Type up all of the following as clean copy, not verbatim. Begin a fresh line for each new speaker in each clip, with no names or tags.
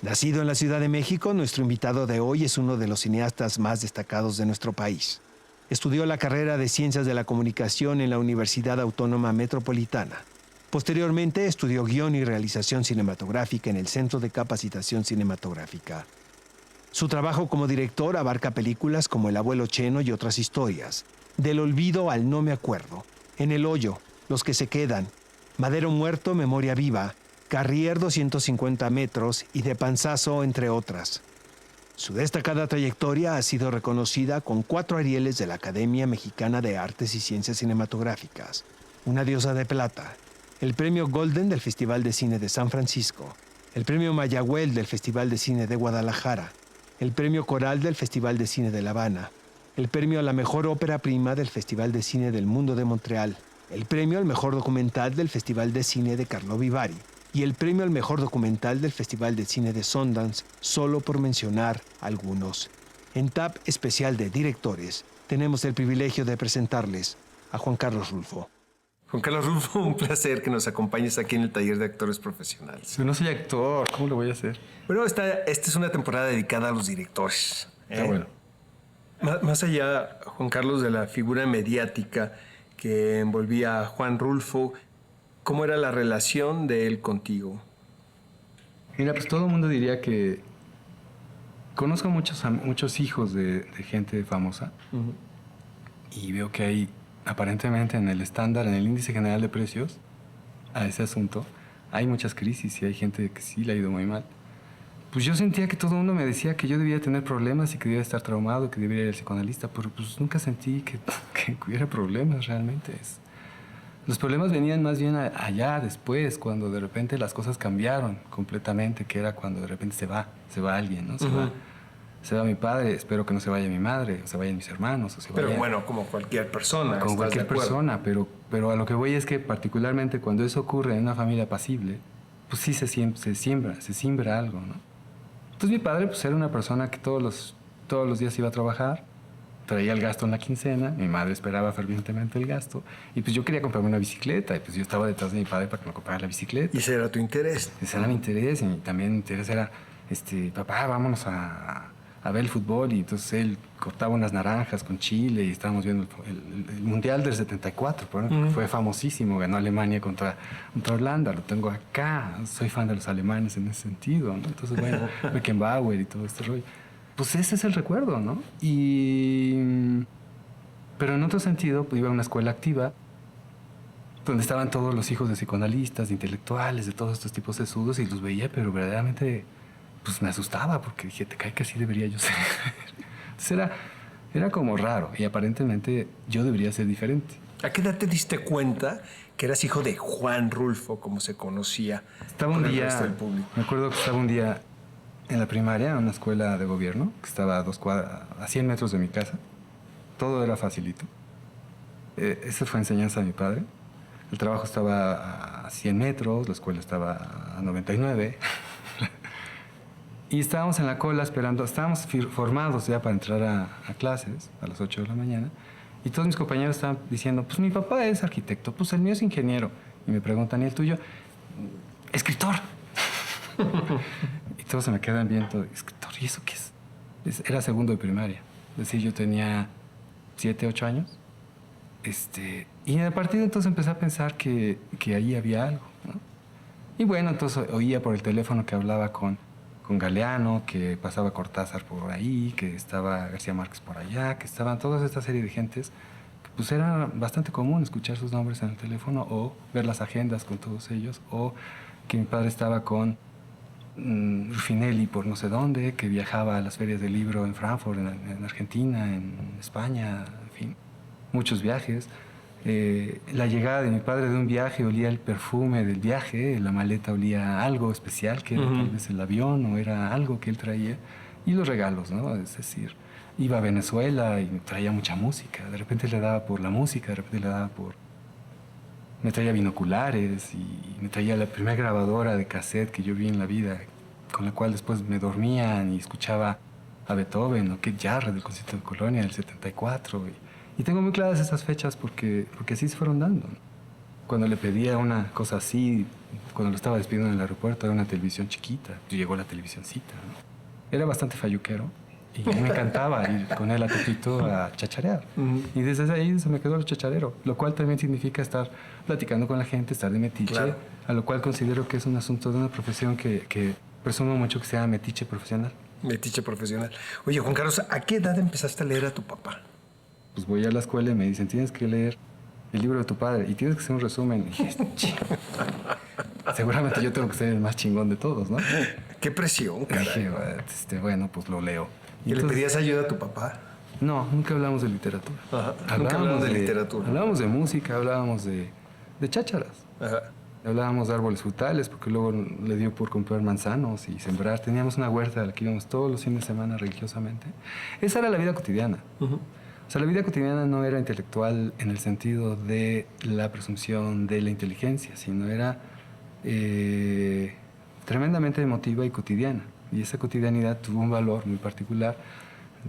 Nacido en la Ciudad de México, nuestro invitado de hoy es uno de los cineastas más destacados de nuestro país. Estudió la carrera de Ciencias de la Comunicación en la Universidad Autónoma Metropolitana. Posteriormente estudió guión y realización cinematográfica en el Centro de Capacitación Cinematográfica. Su trabajo como director abarca películas como El abuelo Cheno y otras historias, Del olvido al no me acuerdo, En el hoyo, Los que se quedan, Madero muerto, Memoria viva, Carrier 250 metros y De panzazo, entre otras. Su destacada trayectoria ha sido reconocida con 4 Arieles de la Academia Mexicana de Artes y Ciencias Cinematográficas, una Diosa de Plata, el Premio Golden del Festival de Cine de San Francisco, el Premio Mayagüel del Festival de Cine de Guadalajara, el Premio Coral del Festival de Cine de La Habana, el Premio a la Mejor Ópera Prima del Festival de Cine del Mundo de Montreal, el Premio al Mejor Documental del Festival de Cine de Karlovy Vary y el Premio al Mejor Documental del Festival de Cine de Sundance, solo por mencionar algunos. En TAP Especial de Directores, tenemos el privilegio de presentarles a Juan Carlos Rulfo.
Juan Carlos Rulfo, un placer que nos acompañes aquí en el taller de actores profesionales.
Yo no soy actor, ¿cómo lo voy a hacer?
Bueno, esta es una temporada dedicada a los directores.
Bueno.
Más allá, Juan Carlos, de la figura mediática que envolvía a Juan Rulfo, ¿cómo era la relación de él contigo?
Mira, pues todo el mundo diría que conozco muchos hijos de gente famosa y veo que hay, aparentemente en el estándar, en el índice general de precios, a ese asunto, hay muchas crisis y hay gente que sí le ha ido muy mal. Pues yo sentía que todo el mundo me decía que yo debía tener problemas y que debía estar traumado, que debía ir al psicoanalista, pero pues nunca sentí que hubiera problemas realmente. Los problemas venían más bien allá después, cuando de repente las cosas cambiaron completamente, que era cuando de repente se va alguien, ¿no? Se va mi padre, espero que no se vaya mi madre, o se vayan mis hermanos, o se vaya...
Pero bueno, como cualquier persona.
Como cualquier persona, pero a lo que voy es que particularmente cuando eso ocurre en una familia pasible, pues sí se siembra algo, ¿no? Entonces mi padre pues era una persona que todos los días iba a trabajar, traía el gasto en la quincena, mi madre esperaba fervientemente el gasto, y pues yo quería comprarme una bicicleta, y pues yo estaba detrás de mi padre para que me comprara la bicicleta.
¿Y ese era tu interés?
Ese era mi interés, y también mi interés era, papá, vámonos a ver el fútbol, y entonces él cortaba unas naranjas con chile, y estábamos viendo el Mundial del 74, que fue famosísimo, ganó Alemania contra Holanda, lo tengo acá, soy fan de los alemanes en ese sentido, ¿no? Entonces, bueno, Beckenbauer y todo este rollo. Pues ese es el recuerdo, ¿no? Pero en otro sentido, pues iba a una escuela activa donde estaban todos los hijos de psicoanalistas, de intelectuales, de todos estos tipos sesudos, y los veía, pero verdaderamente pues me asustaba porque dije, te cae que así debería yo ser. Entonces era como raro y aparentemente yo debería ser diferente.
¿A qué edad te diste cuenta que eras hijo de Juan Rulfo, como se conocía?
Estaba un día,
del público.
Me acuerdo que estaba un día en la primaria, en una escuela de gobierno, que estaba a 100 metros de mi casa. Todo era facilito. Esa fue enseñanza de mi padre. El trabajo estaba a 100 metros, la escuela estaba a 99. Y estábamos en la cola esperando, estábamos formados ya para entrar a clases a las 8 de la mañana. Y todos mis compañeros estaban diciendo, pues mi papá es arquitecto, pues el mío es ingeniero. Y me preguntan, ¿y el tuyo? Escritor. Y todos se me quedan viendo, escritor, ¿y eso qué es? Era segundo de primaria. Es decir, yo tenía 7, 8 años. Y a partir de entonces empecé a pensar que ahí había algo, ¿no? Y bueno, entonces oía por el teléfono que hablaba con Galeano, que pasaba Cortázar por ahí, que estaba García Márquez por allá, que estaban toda esta serie de gentes, que pues era bastante común escuchar sus nombres en el teléfono o ver las agendas con todos ellos, o que mi padre estaba con Ruffinelli por no sé dónde, que viajaba a las ferias del libro en Frankfurt, en Argentina, en España, en fin, muchos viajes. La llegada de mi padre de un viaje olía el perfume del viaje, la maleta olía algo especial, que era tal vez el avión o era algo que él traía, y los regalos, ¿no? Es decir, iba a Venezuela y me traía mucha música, de repente le daba por la música, de repente le daba por... Me traía binoculares y me traía la primera grabadora de cassette que yo vi en la vida, con la cual después me dormían y escuchaba a Beethoven o Keith Jarrett del concierto de Colonia del 74, y tengo muy claras esas fechas porque así se fueron dando. Cuando le pedía una cosa así, cuando lo estaba despidiendo en el aeropuerto, era una televisión chiquita. Y llegó la televisioncita, ¿no? Era bastante falluquero. Y me encantaba ir con él a Tepito a chacharear. Y desde ahí se me quedó el chacharero, lo cual también significa estar platicando con la gente, estar de metiche,
Claro.
a lo cual considero que es un asunto de una profesión que presumo mucho que sea metiche profesional.
Metiche profesional. Oye, Juan Carlos, ¿a qué edad empezaste a leer a tu papá?
Pues voy a la escuela y me dicen, tienes que leer el libro de tu padre y tienes que hacer un resumen. Y dije, seguramente yo tengo que ser el más chingón de todos, ¿no?
Qué presión,
Y
caray.
dije, bueno, pues lo leo.
¿Y le
Entonces,
pedías ayuda a tu papá?
no, nunca hablamos de literatura.
Ajá, nunca hablamos de literatura.
Hablábamos de música, hablábamos de chácharas.
Ajá.
Hablábamos de árboles frutales, porque luego le dio por comprar manzanos y sembrar. Teníamos una huerta a la que íbamos todos los fines de semana religiosamente. Esa era la vida cotidiana. O sea, la vida cotidiana no era intelectual en el sentido de la presunción de la inteligencia, sino era tremendamente emotiva y cotidiana. Y esa cotidianidad tuvo un valor muy particular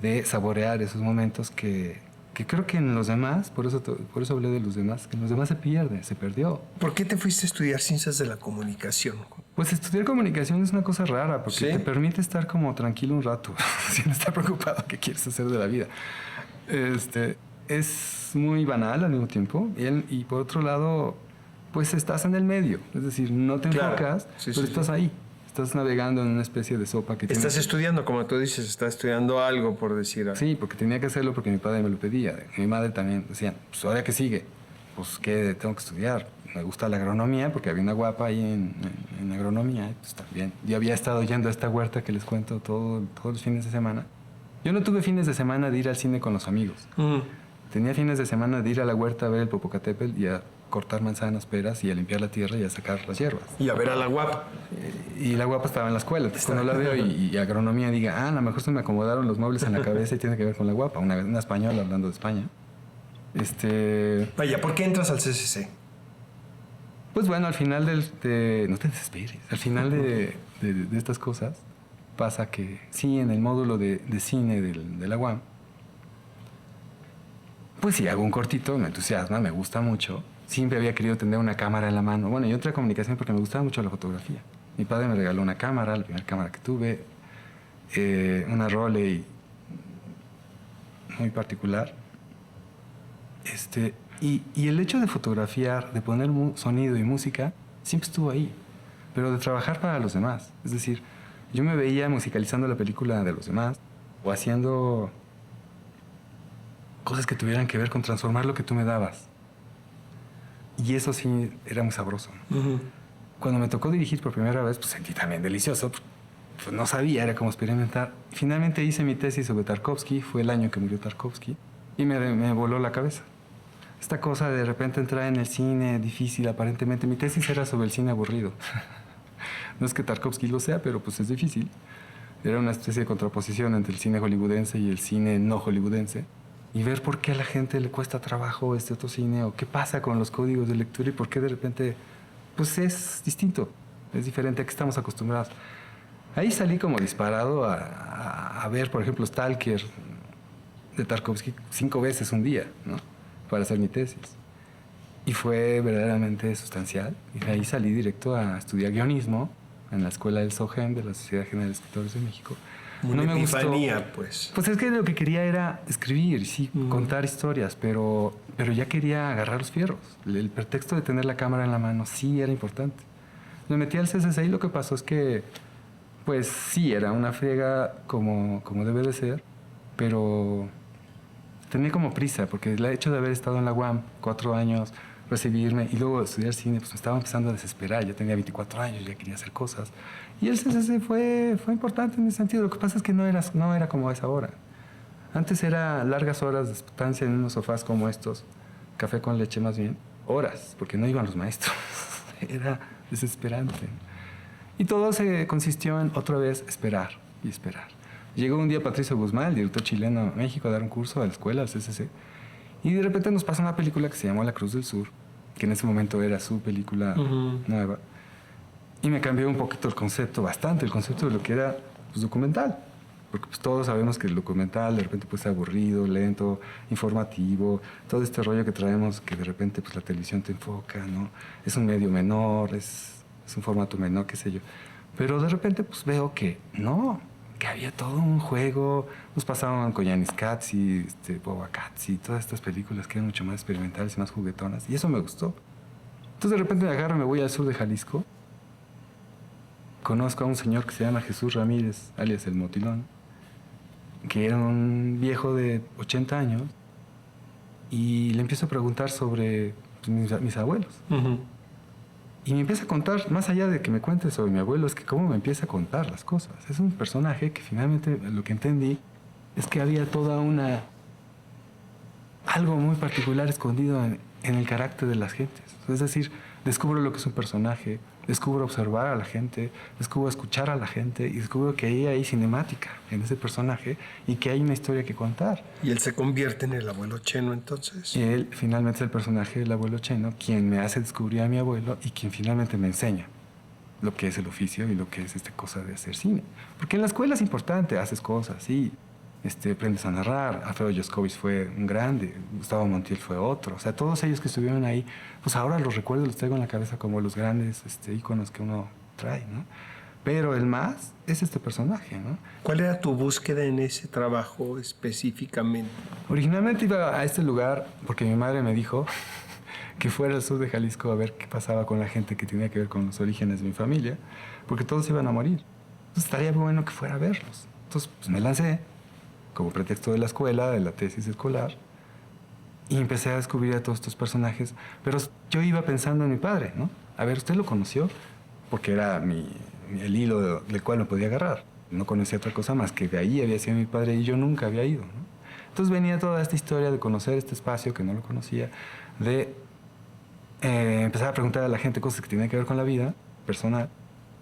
de saborear esos momentos que creo que en los demás, por eso hablé de los demás, que en los demás se pierde, se perdió.
¿Por qué te fuiste a estudiar ciencias de la comunicación?
Pues estudiar comunicación es una cosa rara, porque
¿Sí?
te permite estar como tranquilo un rato, sin estar preocupado qué quieres hacer de la vida. Es muy banal al mismo tiempo, y por otro lado, pues estás en el medio, es decir, no te
Claro.
enfocas,
Sí,
pero
sí,
estás ahí. Estás navegando en una especie de sopa que
Estás
tienes...
estudiando, como tú dices, estás estudiando algo, por decir algo.
Sí, porque tenía que hacerlo porque mi padre me lo pedía. Mi madre también decía, pues ahora que sigue, pues ¿qué tengo que estudiar? Me gusta la agronomía porque había una guapa ahí en agronomía, y pues también. Yo había estado yendo a esta huerta que les cuento todos los fines de semana. Yo no tuve fines de semana de ir al cine con los amigos. Tenía fines de semana de ir a la huerta a ver el Popocatépetl y a cortar manzanas, peras y a limpiar la tierra y a sacar las hierbas.
Y a ver a la guapa.
Y la guapa estaba en la escuela. Entonces, cuando la veo y agronomía diga, a lo mejor se me acomodaron los muebles en la cabeza y tiene que ver con la guapa. Una española hablando de España.
Vaya, ¿por qué entras al CCC?
Pues bueno, al final no te desesperes. Al final de estas cosas pasa que sí, en el módulo de cine de la UAM, pues sí, hago un cortito, me entusiasma, me gusta mucho. Siempre había querido tener una cámara en la mano. Bueno, y otra comunicación porque me gustaba mucho la fotografía. Mi padre me regaló una cámara, la primera cámara que tuve, una Rolei muy particular. Y el hecho de fotografiar, de poner sonido y música, siempre estuvo ahí. Pero de trabajar para los demás. Es decir, yo me veía musicalizando la película de los demás o haciendo cosas que tuvieran que ver con transformar lo que tú me dabas. Y eso sí era muy sabroso. Cuando me tocó dirigir por primera vez, pues sentí también delicioso. Pues no sabía, era como experimentar. Finalmente hice mi tesis sobre Tarkovsky, fue el año que murió Tarkovsky, y me voló la cabeza. Esta cosa de repente entrar en el cine, difícil aparentemente. Mi tesis era sobre el cine aburrido. No es que Tarkovsky lo sea, pero pues es difícil. Era una especie de contraposición entre el cine hollywoodense y el cine no hollywoodense. Y ver por qué a la gente le cuesta trabajo este otro cine, o qué pasa con los códigos de lectura y por qué de repente pues es distinto, es diferente a que estamos acostumbrados. Ahí salí como disparado a ver, por ejemplo, Stalker de Tarkovsky 5 veces un día, ¿no? Para hacer mi tesis. Y fue verdaderamente sustancial. Y de ahí salí directo a estudiar guionismo en la escuela del SOGEM, de la Sociedad General de Escritores de México.
Una
No me
epifanía,
gustó.
pues.
Pues es que lo que quería era escribir, sí, contar historias, pero ya quería agarrar los fierros. El pretexto de tener la cámara en la mano sí era importante. Me metí al CCC y lo que pasó es que, pues sí, era una friega como debe de ser, pero tenía como prisa, porque el hecho de haber estado en la UAM 4 años, recibirme y luego estudiar cine, pues me estaba empezando a desesperar. Ya tenía 24 años, ya quería hacer cosas. Y el CCC fue importante en ese sentido. Lo que pasa es que no era como es ahora. Antes era largas horas de estancia en unos sofás como estos, café con leche más bien, horas, porque no iban los maestros. Era desesperante. Y todo se consistió en otra vez esperar y esperar. Llegó un día Patricio Guzmán, el director chileno a México, a dar un curso a la escuela, al CCC, y de repente nos pasa una película que se llamó La Cruz del Sur, que en ese momento era su película nueva. Y me cambió un poquito el concepto, bastante, el concepto de lo que era pues, documental. Porque pues, todos sabemos que el documental de repente puede ser aburrido, lento, informativo, todo este rollo que traemos que de repente pues, la televisión te enfoca, ¿no? Es un medio menor, es es un formato menor, qué sé yo. Pero de repente pues veo que no, que había todo un juego. Nos pasaban con Yanis Katsi, Boba Katsi, todas estas películas que eran mucho más experimentales y más juguetonas. Y eso me gustó. Entonces de repente me agarro y me voy al sur de Jalisco. Conozco a un señor que se llama Jesús Ramírez, alias El Motilón, que era un viejo de 80 años. Y le empiezo a preguntar sobre mis abuelos. Y me empieza a contar, más allá de que me cuente sobre mi abuelo, es que cómo me empieza a contar las cosas. Es un personaje que finalmente lo que entendí es que había algo muy particular escondido en el carácter de las gentes. Es decir, descubro lo que es un personaje, descubro observar a la gente, descubro escuchar a la gente y descubro que hay cinemática en ese personaje y que hay una historia que contar.
¿Y él se convierte en el abuelo Cheno entonces?
Y él finalmente es el personaje del abuelo Cheno, quien me hace descubrir a mi abuelo y quien finalmente me enseña lo que es el oficio y lo que es esta cosa de hacer cine. Porque en la escuela es importante, haces cosas, sí. Aprendes a narrar. Alfredo Yoscovich fue un grande, Gustavo Montiel fue otro. O sea, todos ellos que estuvieron ahí, pues ahora los recuerdo, los traigo en la cabeza como los grandes íconos que uno trae, ¿no? Pero el más es este personaje, ¿no?
¿Cuál era tu búsqueda en ese trabajo específicamente?
Originalmente iba a este lugar porque mi madre me dijo que fuera al sur de Jalisco a ver qué pasaba con la gente que tenía que ver con los orígenes de mi familia, porque todos iban a morir. Entonces estaría bueno que fuera a verlos. Entonces pues, me lancé como pretexto de la escuela, de la tesis escolar, y empecé a descubrir a todos estos personajes. Pero yo iba pensando en mi padre, ¿no? A ver, ¿usted lo conoció? Porque era el hilo del cual me podía agarrar. No conocía otra cosa más que de ahí había sido mi padre y yo nunca había ido, ¿no? Entonces venía toda esta historia de conocer este espacio que no lo conocía, de empezar a preguntar a la gente cosas que tenían que ver con la vida personal.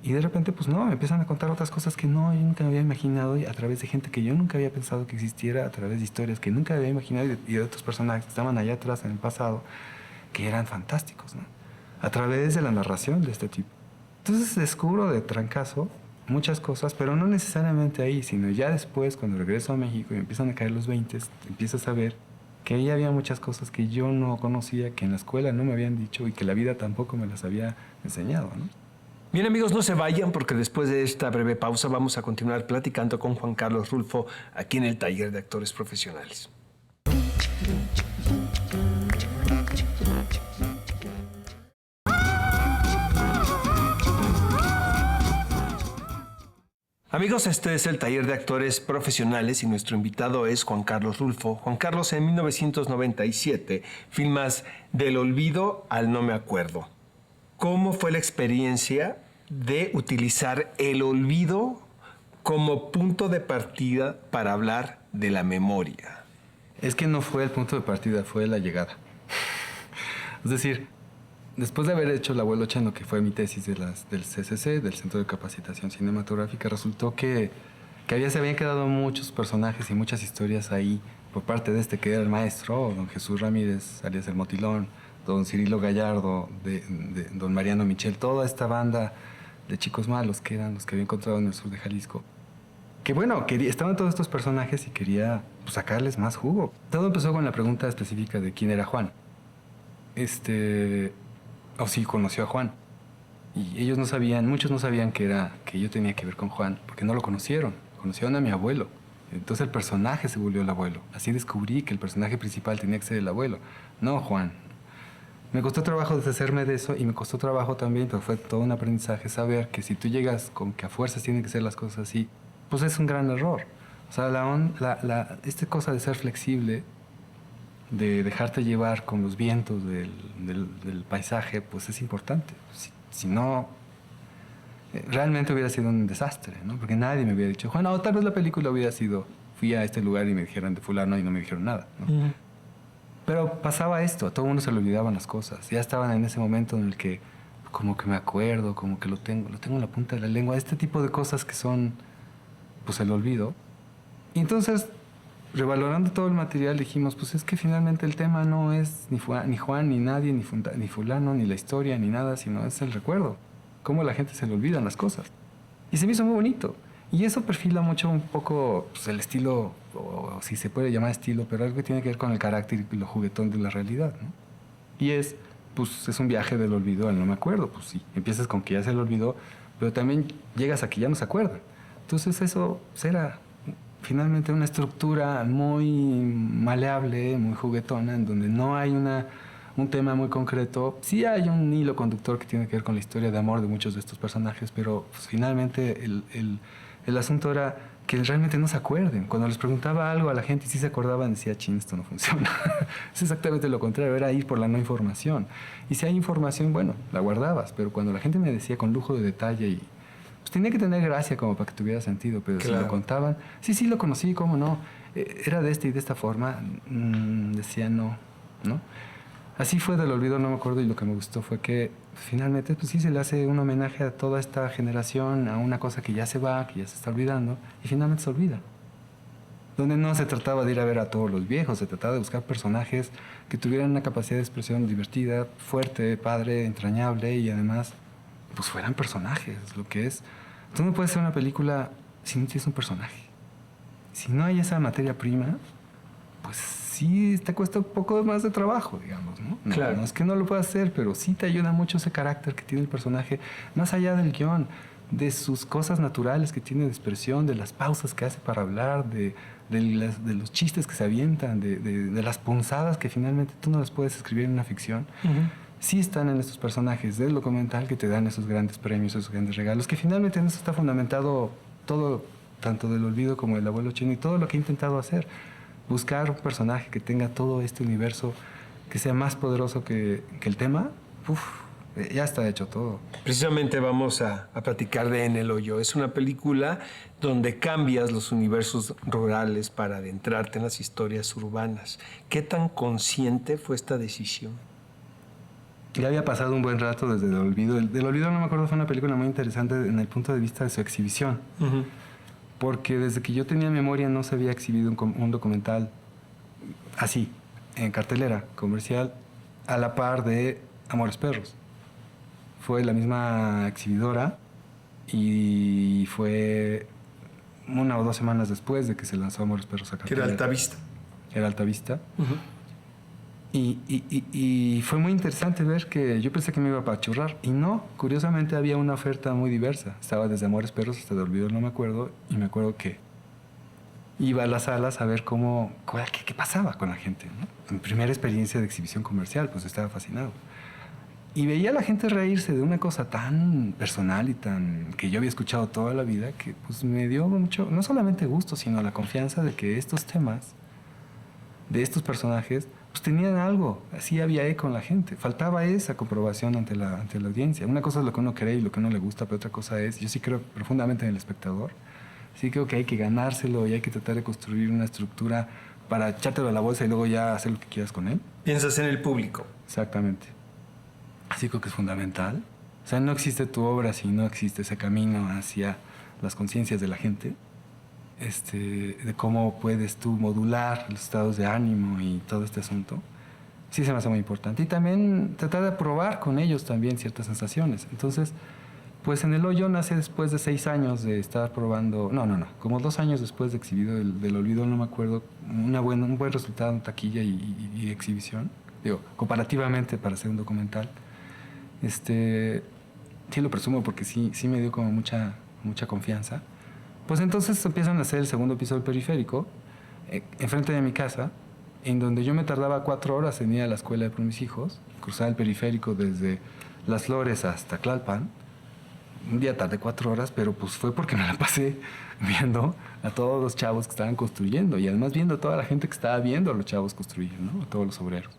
Y de repente, pues no, me empiezan a contar otras cosas que no, yo nunca me había imaginado, y a través de gente que yo nunca había pensado que existiera, a través de historias que nunca había imaginado y de otros personajes que estaban allá atrás en el pasado, que eran fantásticos, ¿no? A través de la narración de este tipo. Entonces descubro de trancazo muchas cosas, pero no necesariamente ahí, sino ya después, cuando regreso a México y empiezan a caer los 20, empiezas a ver que ahí había muchas cosas que yo no conocía, que en la escuela no me habían dicho y que la vida tampoco me las había enseñado, ¿no?
Bien, amigos, no se vayan porque después de esta breve pausa vamos a continuar platicando con Juan Carlos Rulfo aquí en el Taller de Actores Profesionales. Amigos, este es el Taller de Actores Profesionales y nuestro invitado es Juan Carlos Rulfo. Juan Carlos, en 1997 filmas Del olvido al no me acuerdo. ¿Cómo fue la experiencia de utilizar el olvido como punto de partida para hablar de la memoria?
Es que no fue el punto de partida, fue la llegada. Es decir, después de haber hecho El abuelo Cheno, que fue mi tesis del CCC, del Centro de Capacitación Cinematográfica, resultó que se habían quedado muchos personajes y muchas historias ahí por parte de que era el maestro, don Jesús Ramírez, alias El Motilón, don Cirilo Gallardo, de don Mariano Michel, toda esta banda de chicos malos que eran los que había encontrado en el sur de Jalisco. Que bueno, estaban todos estos personajes y quería pues, sacarles más jugo. Todo empezó con la pregunta específica de quién era Juan. O si conoció a Juan. Y ellos no sabían, muchos no sabían que yo tenía que ver con Juan, porque no lo conocieron. Conocieron a mi abuelo. Entonces el personaje se volvió el abuelo. Así descubrí que el personaje principal tenía que ser el abuelo, no Juan. Me costó trabajo deshacerme de eso y me costó trabajo también, pero fue todo un aprendizaje saber que si tú llegas con que a fuerzas tienen que ser las cosas así, pues es un gran error. O sea, esta cosa de ser flexible, de dejarte llevar con los vientos del paisaje, pues es importante. Si no, realmente hubiera sido un desastre, ¿no? Porque nadie me hubiera dicho, Juan, no, tal vez la película hubiera sido, fui a este lugar y me dijeron de fulano y no me dijeron nada, ¿no? Uh-huh. Pero pasaba esto, a todo el mundo se le olvidaban las cosas. Ya estaban en ese momento en el que como que me acuerdo, como que lo tengo en la punta de la lengua. Este tipo de cosas que son, pues el olvido. Y entonces, revalorando todo el material, dijimos, pues es que finalmente el tema no es ni Juan, ni nadie, ni fulano, ni la historia, ni nada, sino es el recuerdo. Cómo la gente se le olvidan las cosas. Y se me hizo muy bonito. Y eso perfila mucho un poco pues, el estilo, o si se puede llamar estilo, pero algo que tiene que ver con el carácter y lo juguetón de la realidad, ¿no? Y es pues es un viaje del olvido al no me acuerdo. Pues sí, empiezas con que ya se le olvidó, pero también llegas a que ya no se acuerdan. Entonces eso será finalmente una estructura muy maleable, muy juguetona, en donde no hay un tema muy concreto. Sí hay un hilo conductor que tiene que ver con la historia de amor de muchos de estos personajes, pero pues, finalmente el asunto era que realmente no se acuerden. Cuando les preguntaba algo a la gente y sí se acordaban, decía, chin, esto no funciona. Es exactamente lo contrario, era ir por la no información. Y si hay información, bueno, la guardabas, pero cuando la gente me decía con lujo de detalle y pues tenía que tener gracia como para que tuviera sentido, pero
Claro.
si lo contaban, sí, lo conocí, cómo no, era de esta y de esta forma, decía no, ¿no? Así fue del olvido, no me acuerdo, y lo que me gustó fue que finalmente, pues sí, se le hace un homenaje a toda esta generación, a una cosa que ya se va, que ya se está olvidando, y finalmente se olvida. Donde no se trataba de ir a ver a todos los viejos, se trataba de buscar personajes que tuvieran una capacidad de expresión divertida, fuerte, padre, entrañable, y además, pues fueran personajes, lo que es. Tú no puedes hacer una película si no tienes un personaje. Si no hay esa materia prima, pues sí te cuesta un poco más de trabajo, digamos, ¿no?
Claro.
No es que no lo puedas hacer, pero sí te ayuda mucho ese carácter que tiene el personaje, más allá del guión, de sus cosas naturales que tiene de expresión, de las pausas que hace para hablar, de los chistes que se avientan, de las punzadas que finalmente tú no las puedes escribir en una ficción. Sí están en estos personajes del documental que te dan esos grandes premios, esos grandes regalos, que finalmente en eso está fundamentado todo, tanto del olvido como del abuelo chino y todo lo que he intentado hacer. Buscar un personaje que tenga todo este universo, que sea más poderoso que el tema, ya está hecho todo.
Precisamente vamos a platicar de En el Hoyo. Es una película donde cambias los universos rurales para adentrarte en las historias urbanas. ¿Qué tan consciente fue esta decisión?
Ya había pasado un buen rato desde El Olvido. Del Olvido, no me acuerdo, fue una película muy interesante en el punto de vista de su exhibición. Porque desde que yo tenía memoria no se había exhibido un documental así, en cartelera comercial, a la par de Amores Perros. Fue la misma exhibidora y fue 1 o 2 semanas después de que se lanzó Amores Perros a
Que
cartelera.
era Altavista.
Era Altavista. Y fue muy interesante ver que yo pensé que me iba a apachurrar y no, curiosamente había una oferta muy diversa. Estaba desde Amores Perros hasta De Olvido, no me acuerdo, y me acuerdo que iba a las salas a ver qué pasaba con la gente, ¿no? Mi primera experiencia de exhibición comercial, pues estaba fascinado. Y veía a la gente reírse de una cosa tan personal y tan que yo había escuchado toda la vida que pues me dio mucho, no solamente gusto, sino la confianza de que estos temas de estos personajes pues tenían algo, así había eco en la gente. Faltaba esa comprobación ante la audiencia. Una cosa es lo que uno cree y lo que uno le gusta, pero otra cosa es, yo sí creo profundamente en el espectador. Sí creo que hay que ganárselo y hay que tratar de construir una estructura para echártelo a la bolsa y luego ya hacer lo que quieras con él.
Piensas en el público.
Exactamente. Así creo que es fundamental. O sea, no existe tu obra si no existe ese camino hacia las conciencias de la gente. De cómo puedes tú modular los estados de ánimo y todo este asunto, sí se me hace muy importante. Y también tratar de probar con ellos también ciertas sensaciones. Entonces, pues En el Hoyo nace después de 6 años de estar probando, como 2 años después de exhibido del Olvido, no me acuerdo, un buen resultado en taquilla y exhibición, digo, comparativamente para hacer un documental. Sí lo presumo porque sí me dio como mucha confianza. Pues entonces empiezan a hacer el segundo piso del periférico, enfrente de mi casa, en donde yo me tardaba 4 horas en ir a la escuela por mis hijos, cruzar el periférico desde Las Flores hasta Tlalpan. Un día tardé 4 horas, pero pues fue porque me la pasé viendo a todos los chavos que estaban construyendo y además viendo a toda la gente que estaba viendo a los chavos construir, ¿no? A todos los obreros.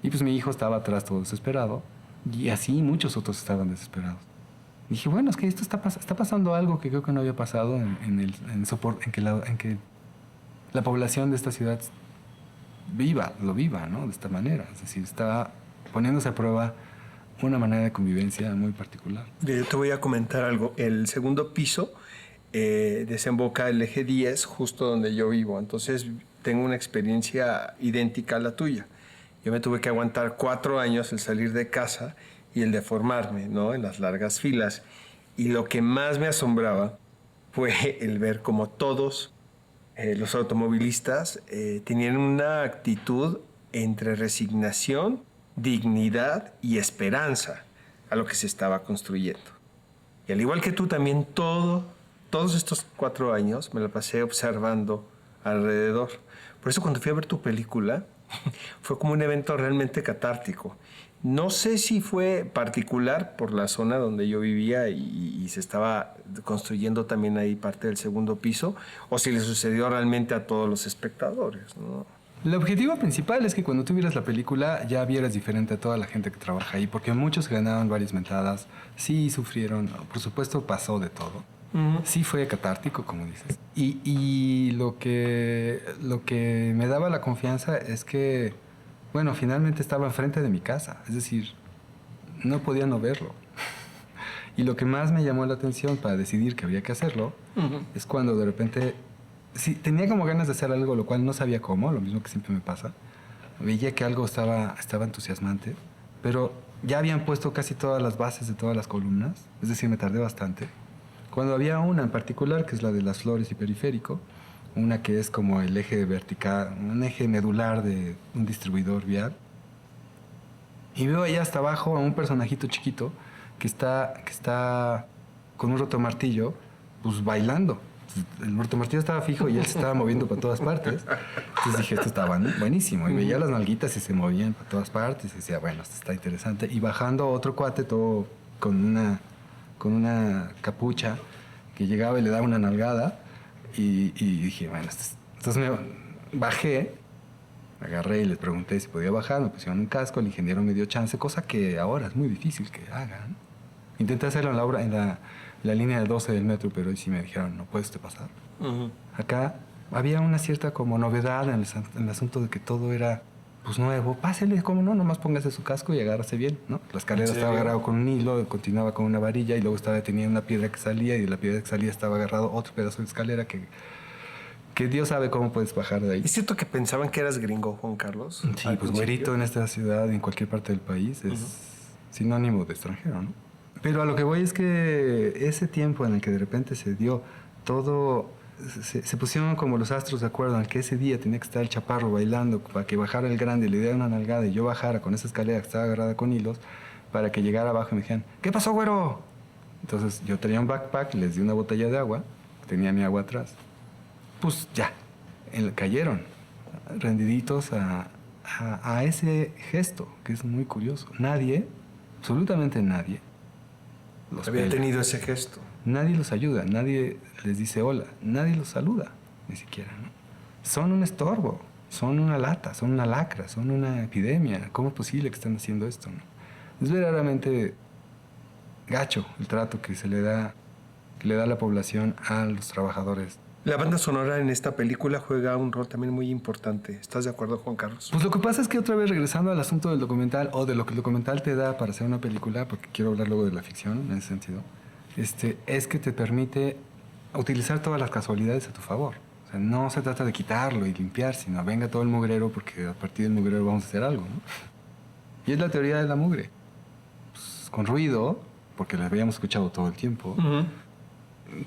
Y pues mi hijo estaba atrás todo desesperado y así muchos otros estaban desesperados. Dije, bueno, es que esto está pasando algo que creo que no había pasado en que la población de esta ciudad lo viva, ¿no? De esta manera. Es decir, está poniéndose a prueba una manera de convivencia muy particular.
Yo te voy a comentar algo. El segundo piso desemboca el eje 10, justo donde yo vivo. Entonces tengo una experiencia idéntica a la tuya. Yo me tuve que aguantar 4 años el salir de casa y el de formarme, ¿no? En las largas filas. Y lo que más me asombraba fue el ver cómo todos los automovilistas tenían una actitud entre resignación dignidad y esperanza a lo que se estaba construyendo. Y al igual que tú también, todos estos 4 años me la pasé observando alrededor. Por eso cuando fui a ver tu película, fue como un evento realmente catártico. No sé si fue particular por la zona donde yo vivía y se estaba construyendo también ahí parte del segundo piso, o si le sucedió realmente a todos los espectadores, ¿no?
El objetivo principal es que cuando tú vieras la película ya vieras diferente a toda la gente que trabaja ahí, porque muchos se ganaron varias mentadas, sí sufrieron, por supuesto pasó de todo. Sí fue catártico, como dices. Y lo que me daba la confianza es que, bueno, finalmente estaba enfrente de mi casa. Es decir, no podía no verlo. Y lo que más me llamó la atención para decidir que había que hacerlo es cuando de repente, sí, tenía como ganas de hacer algo, lo cual no sabía cómo, lo mismo que siempre me pasa. Veía que algo estaba entusiasmante, pero ya habían puesto casi todas las bases de todas las columnas. Es decir, me tardé bastante. Cuando había una en particular, que es la de las flores y periférico, una que es como el eje vertical, un eje medular de un distribuidor vial, y veo allá hasta abajo a un personajito chiquito que está con un rotomartillo, pues bailando. El rotomartillo estaba fijo y él se estaba moviendo para todas partes. Entonces dije, esto está buenísimo. Y veía las nalguitas y se movían para todas partes. Y decía, bueno, esto está interesante. Y bajando otro cuate todo con una capucha que llegaba y le daba una nalgada y dije, bueno, entonces me bajé, agarré y les pregunté si podía bajar, me pusieron un casco, el ingeniero me dio chance, cosa que ahora es muy difícil que hagan. Intenté hacerlo en la línea de 12 del metro, pero ahí sí me dijeron, no puedes pasar. Acá había una cierta como novedad en el asunto de que todo era pues nuevo, pásele, ¿cómo no? Nomás póngase su casco y agárrase bien, ¿no? La escalera estaba agarrado con un hilo, continuaba con una varilla y luego tenía una piedra que salía y de la piedra que salía estaba agarrado otro pedazo de escalera que Dios sabe cómo puedes bajar de ahí.
¿Es cierto que pensaban que eras gringo, Juan Carlos?
Sí, pues güerito en esta ciudad, en cualquier parte del país, es sinónimo de extranjero, ¿no? Pero a lo que voy es que ese tiempo en el que de repente se dio todo, se pusieron como los astros de acuerdo en que ese día tenía que estar el chaparro bailando para que bajara el grande y le diera una nalgada y yo bajara con esa escalera que estaba agarrada con hilos para que llegara abajo y me dijeran, ¿qué pasó, güero? Entonces yo tenía un backpack, les di una botella de agua, tenía mi agua atrás. Pues ya, cayeron rendiditos a ese gesto, que es muy curioso. Nadie, absolutamente nadie, los
había
pela.
tenido ese gesto.
Nadie los ayuda, nadie les dice hola, nadie los saluda, ni siquiera, ¿no? Son un estorbo, son una lata, son una lacra, son una epidemia. ¿Cómo es posible que estén haciendo esto, no? Es verdaderamente gacho el trato que le da a la población a los trabajadores.
La banda sonora en esta película juega un rol también muy importante. ¿Estás de acuerdo, Juan Carlos?
Pues lo que pasa es que otra vez regresando al asunto del documental o de lo que el documental te da para hacer una película, porque quiero hablar luego de la ficción en ese sentido, es que te permite utilizar todas las casualidades a tu favor. O sea, no se trata de quitarlo y limpiar, sino venga todo el mugrero porque a partir del mugrero vamos a hacer algo, ¿no? Y es la teoría de la mugre. Pues, con ruido, porque la habíamos escuchado todo el tiempo,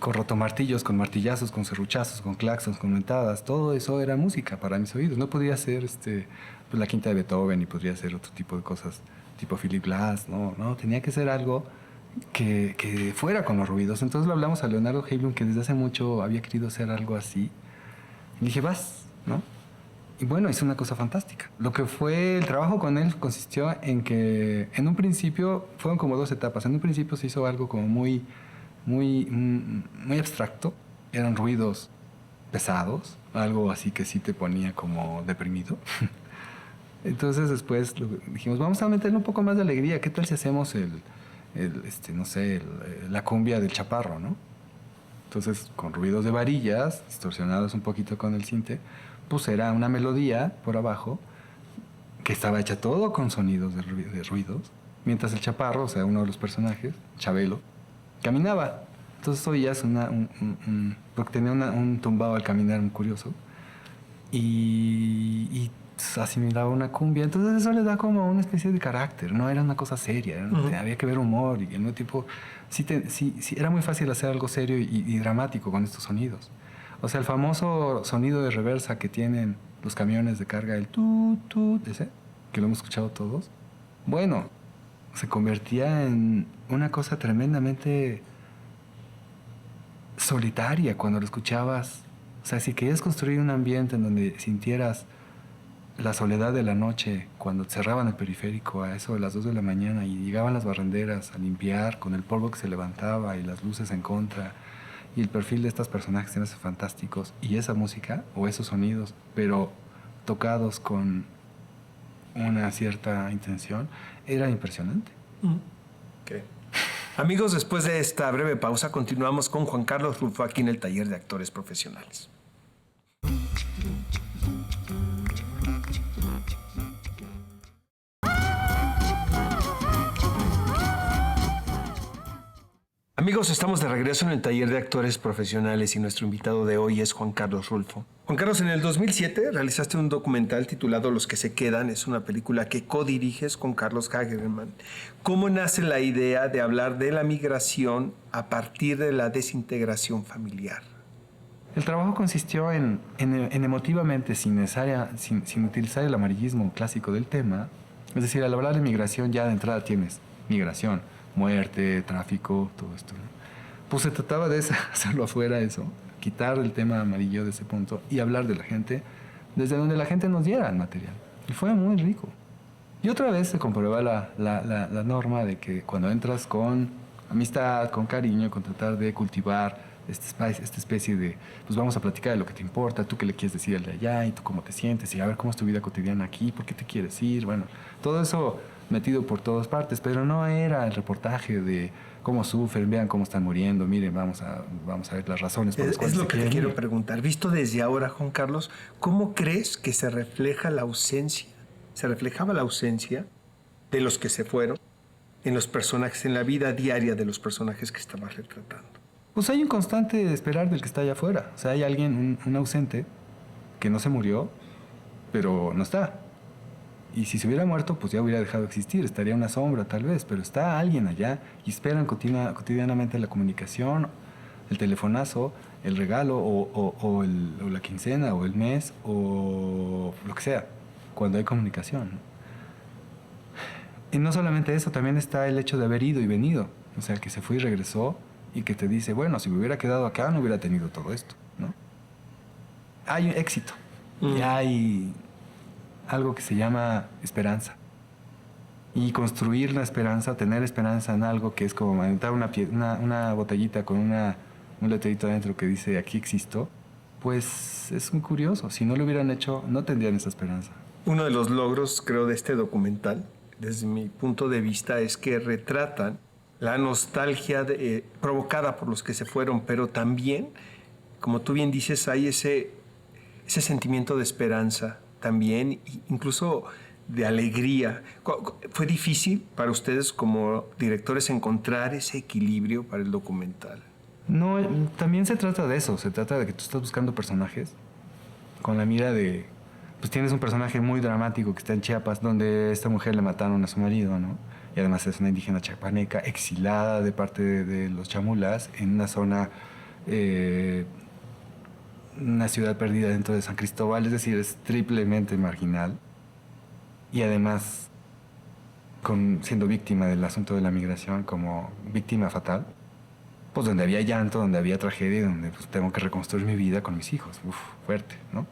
con rotomartillos, con martillazos, con serruchazos, con claxons, con mentadas, todo eso era música para mis oídos. No podría ser pues, la quinta de Beethoven y podría ser otro tipo de cosas, tipo Philip Glass, no, tenía que ser algo que fuera con los ruidos. Entonces lo hablamos a Leonardo Heiblum, que desde hace mucho había querido hacer algo así. Y dije, vas, ¿no? Y bueno, hizo una cosa fantástica. Lo que fue el trabajo con él consistió en que, en un principio, fueron como 2 etapas. En un principio se hizo algo como muy abstracto. Eran ruidos pesados, algo así que sí te ponía como deprimido. Entonces después dijimos, vamos a meterle un poco más de alegría. ¿Qué tal si hacemos la cumbia del chaparro, ¿no? Entonces, con ruidos de varillas, distorsionados un poquito con el cinte, pues era una melodía por abajo que estaba hecha todo con sonidos de ruidos, mientras el chaparro, o sea, uno de los personajes, Chabelo, caminaba. Entonces oías porque tenía un tumbado al caminar muy curioso y asimilaba una cumbia. Entonces eso le da como una especie de carácter, no era una cosa seria, había que ver humor y al mismo tiempo sí, era muy fácil hacer algo serio y dramático con estos sonidos. O sea, el famoso sonido de reversa que tienen los camiones de carga, el tut, tut, ese, que lo hemos escuchado todos, bueno, se convertía en una cosa tremendamente solitaria cuando lo escuchabas. O sea, si querías construir un ambiente en donde sintieras la soledad de la noche, cuando cerraban el periférico a eso de las 2 de la mañana y llegaban las barrenderas a limpiar con el polvo que se levantaba y las luces en contra y el perfil de estos personajes se me hace fantásticos, y esa música o esos sonidos, pero tocados con una cierta intención, era impresionante.
Okay. Amigos, después de esta breve pausa, continuamos con Juan Carlos Rulfo aquí en el Taller de Actores Profesionales. Amigos, estamos de regreso en el Taller de Actores Profesionales y nuestro invitado de hoy es Juan Carlos Rulfo. Juan Carlos, en el 2007 realizaste un documental titulado Los que se quedan. Es una película que codiriges con Carlos Hagerman. ¿Cómo nace la idea de hablar de la migración a partir de la desintegración familiar?
El trabajo consistió en emotivamente, sin utilizar el amarillismo clásico del tema. Es decir, al hablar de migración ya de entrada tienes migración, muerte, tráfico, todo esto, ¿no? Pues se trataba de hacerlo afuera eso, quitar el tema amarillo de ese punto y hablar de la gente desde donde la gente nos diera el material. Y fue muy rico. Y otra vez se comprueba la norma de que cuando entras con amistad, con cariño, con tratar de cultivar esta especie de, pues vamos a platicar de lo que te importa, tú qué le quieres decir al de allá, y tú cómo te sientes, y a ver cómo es tu vida cotidiana aquí, por qué te quieres ir, bueno, todo eso metido por todas partes, pero no era el reportaje de cómo sufren, vean cómo están muriendo, miren, vamos a ver las razones por las cuales
es lo que te quiero
ir.
preguntar. Visto desde ahora, Juan Carlos, ¿cómo crees que se refleja la ausencia? ¿Se reflejaba la ausencia de los que se fueron en los personajes, en la vida diaria de los personajes que estabas retratando?
Pues hay un constante esperar del que está allá afuera. O sea, hay alguien, un ausente, que no se murió, pero no está. Y si se hubiera muerto, pues ya hubiera dejado de existir. Estaría una sombra, tal vez. Pero está alguien allá y esperan cotidianamente la comunicación, el telefonazo, el regalo, o la quincena, o el mes, o lo que sea, cuando hay comunicación, ¿no? Y no solamente eso, también está el hecho de haber ido y venido. O sea, el que se fue y regresó, y que te dice, bueno, si me hubiera quedado acá no hubiera tenido todo esto, ¿no? Hay un éxito y hay algo que se llama esperanza. Y construir la esperanza, tener esperanza en algo que es como aventar una botellita con un letrerito adentro que dice aquí existo, pues es muy curioso. Si no lo hubieran hecho, no tendrían esa esperanza.
Uno de los logros, creo, de este documental, desde mi punto de vista, es que retratan la nostalgia provocada por los que se fueron, pero también, como tú bien dices, hay ese sentimiento de esperanza también, incluso de alegría. ¿Fue difícil para ustedes como directores encontrar ese equilibrio para el documental?
No, también se trata de eso, se trata de que tú estás buscando personajes con la mira de, pues tienes un personaje muy dramático que está en Chiapas, donde a esta mujer le mataron a su marido, ¿no? Y además es una indígena chapaneca exilada de parte de los chamulas en una zona, una ciudad perdida dentro de San Cristóbal, es decir, es triplemente marginal. Y además siendo víctima del asunto de la migración como víctima fatal, pues donde había llanto, donde había tragedia, donde pues, tengo que reconstruir mi vida con mis hijos. Uf, fuerte, ¿no?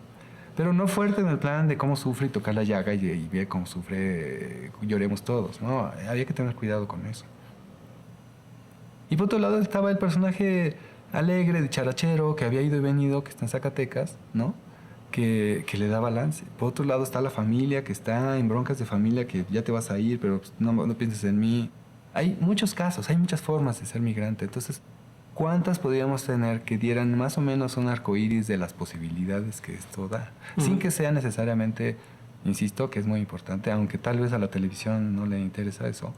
Pero no fuerte en el plan de cómo sufre y tocar la llaga y ver cómo sufre, lloremos todos, ¿no? Había que tener cuidado con eso. Y por otro lado estaba el personaje alegre, dicharachero, que había ido y venido, que está en Zacatecas, ¿no? Que le da balance. Por otro lado está la familia, que está en broncas de familia, que ya te vas a ir, pero no pienses en mí. Hay muchos casos, hay muchas formas de ser migrante. Entonces, ¿cuántas podríamos tener que dieran más o menos un arcoíris de las posibilidades que esto da? Sin que sea necesariamente, insisto, que es muy importante, aunque tal vez a la televisión no le interesa eso,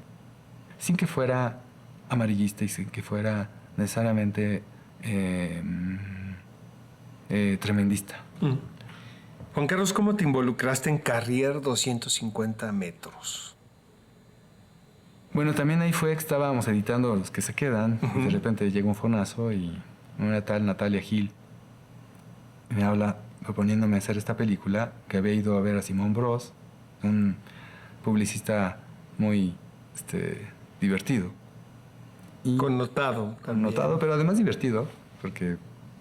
sin que fuera amarillista y sin que fuera necesariamente tremendista.
Juan Carlos, ¿cómo te involucraste en Carrier 250 metros?
Bueno, también ahí fue que estábamos editando Los que se quedan, y de repente llega un fonazo y una tal Natalia Gil me habla proponiéndome hacer esta película, que había ido a ver a Simón Bros, un publicista muy divertido. Y
Connotado.
Connotado, pero además divertido, porque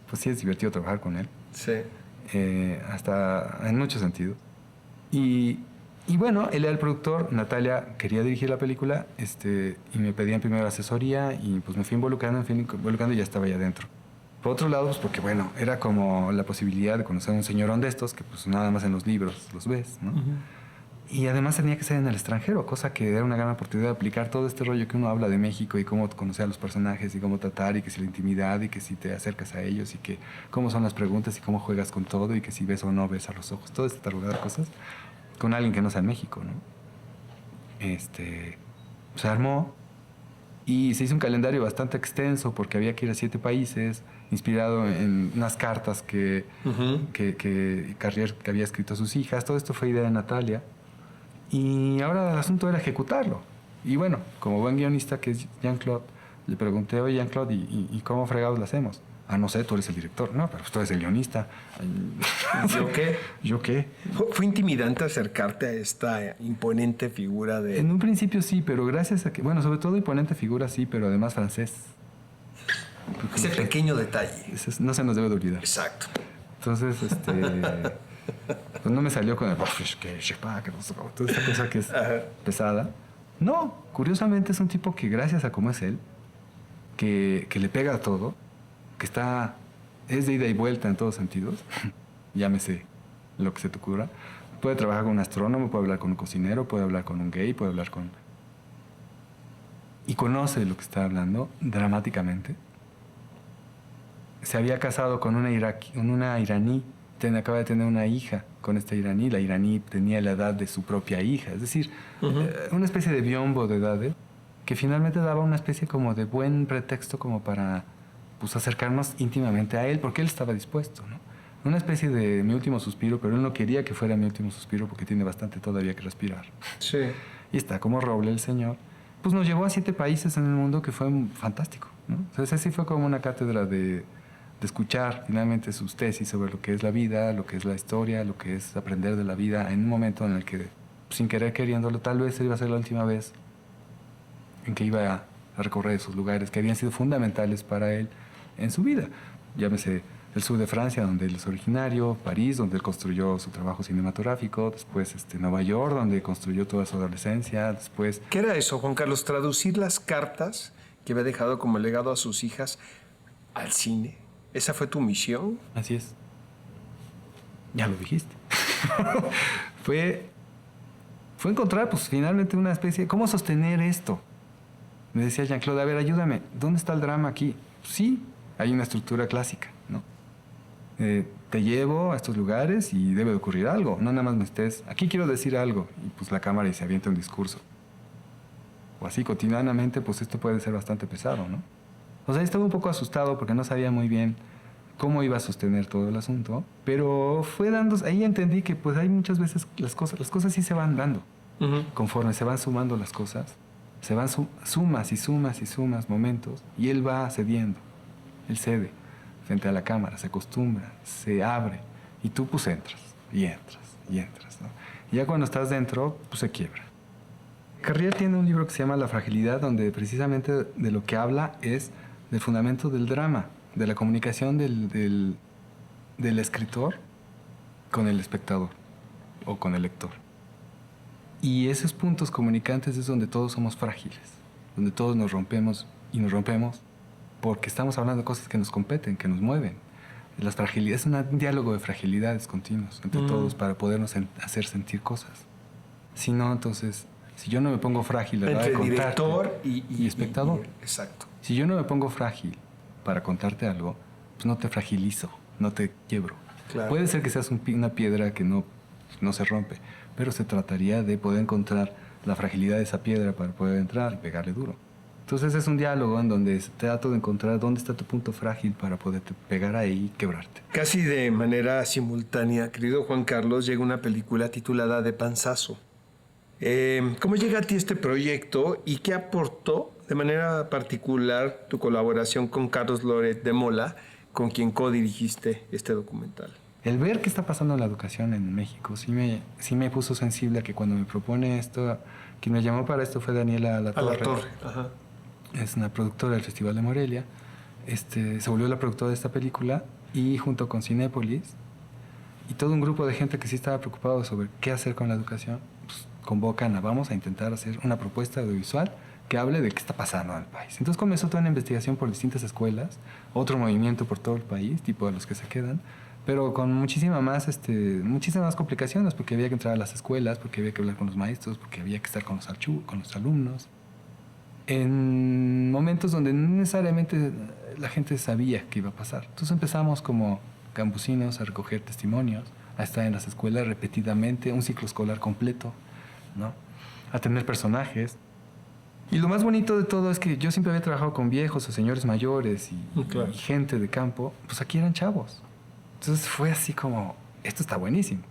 pues sí es divertido trabajar con él.
Sí.
Hasta en muchos sentidos. Y bueno, él era el productor, Natalia quería dirigir la película, y me pedían primero asesoría y pues me fui involucrando y ya estaba ya dentro. Por otro lado, pues porque bueno, era como la posibilidad de conocer a un señorón de estos que pues nada más en los libros los ves, ¿no? Y además tenía que ser en el extranjero, cosa que era una gran oportunidad de aplicar todo este rollo que uno habla de México y cómo conocer a los personajes y cómo tratar y que si la intimidad y que si te acercas a ellos y que cómo son las preguntas y cómo juegas con todo y que si ves o no ves a los ojos, toda esta tarugada de cosas con alguien que no sea en México, ¿no? Se armó y se hizo un calendario bastante extenso porque había que ir a 7 países, inspirado en unas cartas que Carrier que había escrito a sus hijas. Todo esto fue idea de Natalia. Y ahora el asunto era ejecutarlo. Y bueno, como buen guionista que es Jean-Claude, le pregunté, oye Jean-Claude, ¿y cómo fregados lo hacemos? Ah, no sé, tú eres el director. No, pero tú eres el guionista.
¿Yo qué?
¿Yo qué?
¿Fue intimidante acercarte a esta imponente figura de...?
En un principio sí, pero gracias a que... Bueno, sobre todo imponente figura sí, pero además francés.
Ese pequeño detalle.
No se nos debe de olvidar.
Exacto.
Entonces, pues no me salió con el... que toda esta cosa que es pesada. No, curiosamente es un tipo que gracias a cómo es él, que le pega a todo, que es de ida y vuelta en todos sentidos, llámese lo que se te ocurra. Puede trabajar con un astrónomo, puede hablar con un cocinero, puede hablar con un gay, puede hablar con... Y conoce lo que está hablando dramáticamente. Se había casado con una iraní, acaba de tener una hija con esta iraní. La iraní tenía la edad de su propia hija, es decir, una especie de biombo de edades que finalmente daba una especie como de buen pretexto como para pues, acercarnos íntimamente a él, porque él estaba dispuesto, ¿no? Una especie de mi último suspiro, pero él no quería que fuera mi último suspiro porque tiene bastante todavía que respirar.
Sí.
Y está como roble el señor. Pues nos llevó a 7 países en el mundo que fue fantástico, ¿no? Entonces así fue como una cátedra de escuchar finalmente sus tesis sobre lo que es la vida, lo que es la historia, lo que es aprender de la vida en un momento en el que, sin querer queriéndolo, tal vez iba a ser la última vez en que iba a recorrer esos lugares que habían sido fundamentales para él en su vida. Llámese el sur de Francia, donde él es originario, París, donde él construyó su trabajo cinematográfico, después Nueva York, donde construyó toda su adolescencia, después...
¿Qué era eso, Juan Carlos? Traducir las cartas que había dejado como legado a sus hijas al cine. ¿Esa fue tu misión?
Así es. Ya lo dijiste. fue encontrar, pues, finalmente una especie de... ¿Cómo sostener esto? Me decía Jean-Claude, a ver, ayúdame. ¿Dónde está el drama aquí? Sí, hay una estructura clásica, ¿no? Te llevo a estos lugares y debe de ocurrir algo. No nada más me estés... Aquí quiero decir algo. Y pues la cámara y se avienta un discurso. O así, cotidianamente, pues esto puede ser bastante pesado, ¿no? O sea, estaba un poco asustado porque no sabía muy bien cómo iba a sostener todo el asunto, pero fue dando, ahí entendí que pues hay muchas veces las cosas sí se van dando. Conforme se van sumando las cosas, se van sumas y sumas momentos y él va cediendo, él cede frente a la cámara, se acostumbra, se abre y tú pues entras, ¿no? Y ya cuando estás dentro, pues se quiebra. Carrier tiene un libro que se llama La fragilidad, donde precisamente de lo que habla es del fundamento del drama, de la comunicación del escritor con el espectador o con el lector. Y esos puntos comunicantes es donde todos somos frágiles, donde todos nos rompemos y nos rompemos porque estamos hablando de cosas que nos competen, que nos mueven. Las fragilidades, es un diálogo de fragilidades continuos entre todos para podernos hacer sentir cosas. Si no, entonces, si yo no me pongo frágil a la hora de
Entre
contarte,
director y
espectador.
Exacto.
Si yo no me pongo frágil para contarte algo, pues no te fragilizo, no te quiebro.
Claro.
Puede ser que seas una piedra que no se rompe, pero se trataría de poder encontrar la fragilidad de esa piedra para poder entrar y pegarle duro. Entonces es un diálogo en donde trato de encontrar dónde está tu punto frágil para poderte pegar ahí y quebrarte.
Casi de manera simultánea, querido Juan Carlos, llega una película titulada De Panzazo. ¿Cómo llega a ti este proyecto y qué aportó de manera particular tu colaboración con Carlos Loret de Mola, con quien codirigiste este documental?
el ver qué está pasando en la educación en México sí me puso sensible a que cuando me propone esto, quien me llamó para esto fue Daniela Latorre.
Ajá.
Es una productora del Festival de Morelia. Se volvió la productora de esta película y junto con Cinépolis y todo un grupo de gente que sí estaba preocupado sobre qué hacer con la educación, pues, convocan a vamos a intentar hacer una propuesta audiovisual que hable de qué está pasando en el país. Entonces comenzó toda una investigación por distintas escuelas, otro movimiento por todo el país, tipo de los que se quedan, pero con muchísimas más complicaciones, porque había que entrar a las escuelas, porque había que hablar con los maestros, porque había que estar con los alumnos, en momentos donde no necesariamente la gente sabía qué iba a pasar. Entonces empezamos como campusinos a recoger testimonios, a estar en las escuelas repetidamente, un ciclo escolar completo, ¿no? A tener personajes. Y lo más bonito de todo es que yo siempre había trabajado con viejos o señores mayores
Claro.
y gente de campo, pues aquí eran chavos. Entonces fue así como, esto está buenísimo.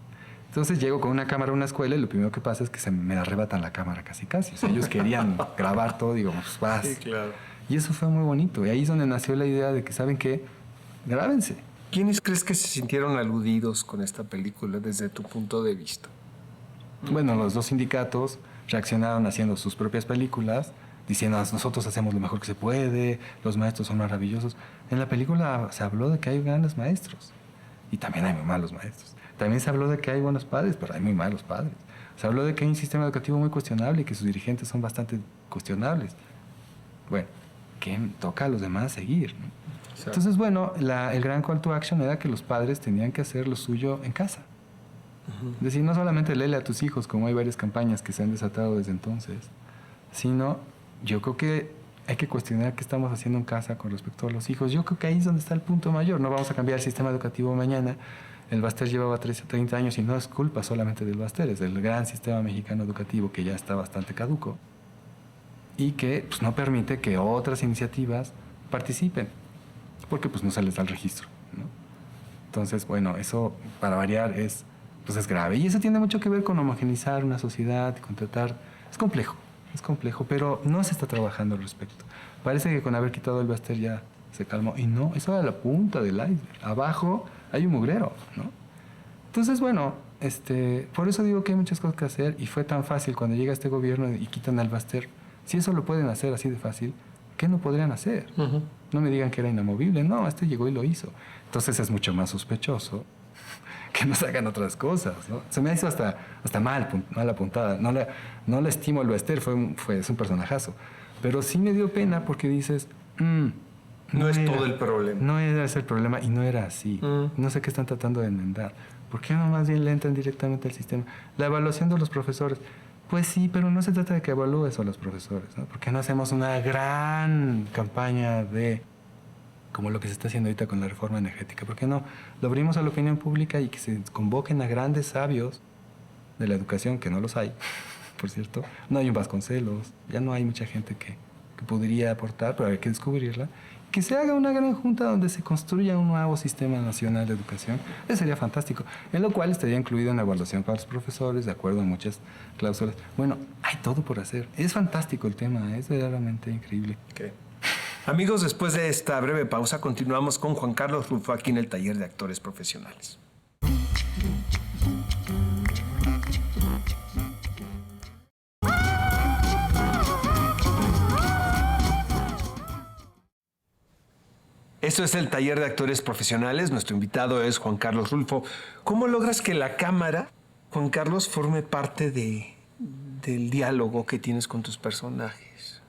Entonces llego con una cámara a una escuela y lo primero que pasa es que se me arrebatan la cámara casi. O sea, ellos querían grabar todo, digo, pues vas.
Sí, claro.
Y eso fue muy bonito. Y ahí es donde nació la idea de que, ¿saben qué? Grábense.
¿Quiénes crees que se sintieron aludidos con esta película desde tu punto de vista?
Bueno, los dos sindicatos reaccionaron haciendo sus propias películas, diciendo, nosotros hacemos lo mejor que se puede, los maestros son maravillosos. En la película se habló de que hay grandes maestros y también hay muy malos maestros. También se habló de que hay buenos padres, pero hay muy malos padres. Se habló de que hay un sistema educativo muy cuestionable y que sus dirigentes son bastante cuestionables. Bueno, que toca a los demás seguir, ¿no?
Exacto.
Entonces, bueno, el gran call to action era que los padres tenían que hacer lo suyo en casa. Es decir, no solamente léele a tus hijos, como hay varias campañas que se han desatado desde entonces, sino yo creo que hay que cuestionar qué estamos haciendo en casa con respecto a los hijos. Yo creo que ahí es donde está el punto mayor. No vamos a cambiar el sistema educativo mañana. El Baster llevaba 30 años y no es culpa solamente del Baster, es del gran sistema mexicano educativo que ya está bastante caduco y que pues, no permite que otras iniciativas participen, porque pues no se les da el registro, ¿no? Entonces, bueno, eso para variar es grave. Y eso tiene mucho que ver con homogeneizar una sociedad y con tratar... Es complejo, pero no se está trabajando al respecto. Parece que con haber quitado el Baster ya se calmó. Y no, eso era la punta del iceberg. Abajo hay un mugrero, ¿no? Entonces, bueno, por eso digo que hay muchas cosas que hacer y fue tan fácil cuando llega este gobierno y quitan al Baster. Si eso lo pueden hacer así de fácil, ¿qué no podrían hacer? No me digan que era inamovible. No, llegó y lo hizo. Entonces es mucho más sospechoso que nos hagan otras cosas, ¿no? Se me hizo hasta mal apuntada. No la estimo al Baster, es un personajazo. Pero sí me dio pena porque dices...
No es todo el problema.
No era ese el problema y no era así. No sé qué están tratando de enmendar. ¿Por qué no más bien le entran directamente al sistema? La evaluación de los profesores. Pues sí, pero no se trata de que evalúes a los profesores, ¿no? ¿Por qué no hacemos una gran campaña como lo que se está haciendo ahorita con la reforma energética? ¿Por qué no lo abrimos a la opinión pública y que se convoquen a grandes sabios de la educación, que no los hay, por cierto? No hay un Vasconcelos, ya no hay mucha gente que podría aportar, pero hay que descubrirla. Que se haga una gran junta donde se construya un nuevo sistema nacional de educación. Eso sería fantástico. En lo cual estaría incluido una evaluación para los profesores, de acuerdo a muchas cláusulas. Bueno, hay todo por hacer. Es fantástico el tema, es verdaderamente increíble.
Okay. Amigos, después de esta breve pausa, continuamos con Juan Carlos Rulfo aquí en el Taller de Actores Profesionales. Esto es el Taller de Actores Profesionales. Nuestro invitado es Juan Carlos Rulfo. ¿Cómo logras que la cámara, Juan Carlos, forme parte del diálogo que tienes con tus personajes?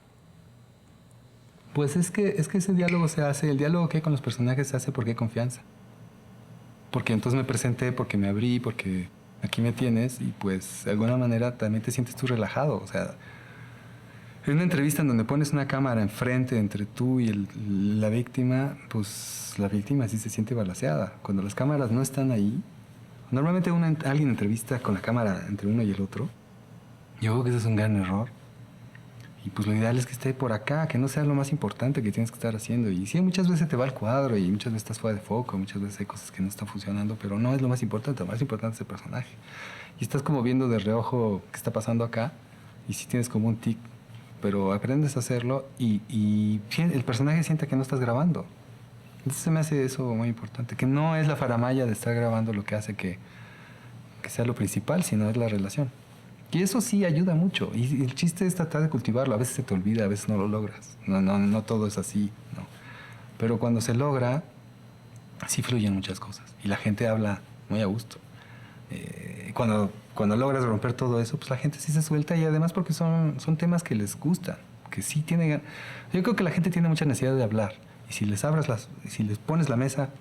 Pues es que ese diálogo se hace, el diálogo que hay con los personajes se hace porque hay confianza. Porque entonces me presenté, porque me abrí, porque aquí me tienes y pues de alguna manera también te sientes tú relajado. O sea, en una entrevista en donde pones una cámara enfrente entre tú y la víctima, pues la víctima sí se siente balaceada. Cuando las cámaras no están ahí, normalmente alguien entrevista con la cámara entre uno y el otro. Yo creo que ese es un gran error. Y pues lo ideal es que esté por acá, que no sea lo más importante que tienes que estar haciendo. Y sí, muchas veces te va el cuadro y muchas veces estás fuera de foco, muchas veces hay cosas que no están funcionando, pero no es lo más importante es el personaje. Y estás como viendo de reojo qué está pasando acá y sí tienes como un tic, pero aprendes a hacerlo y el personaje siente que no estás grabando. Entonces se me hace eso muy importante, que no es la faramalla de estar grabando lo que hace que sea lo principal, sino es la relación. Y eso sí ayuda mucho. Y el chiste es tratar de cultivarlo. A veces se te olvida, a veces no lo logras. No todo es así, ¿no? Pero cuando se logra, sí fluyen muchas cosas. Y la gente habla muy a gusto. Cuando logras romper todo eso, pues la gente sí se suelta. Y además porque son temas que les gustan. Que sí tienen... Yo creo que la gente tiene mucha necesidad de hablar. Y si les si les pones la mesa,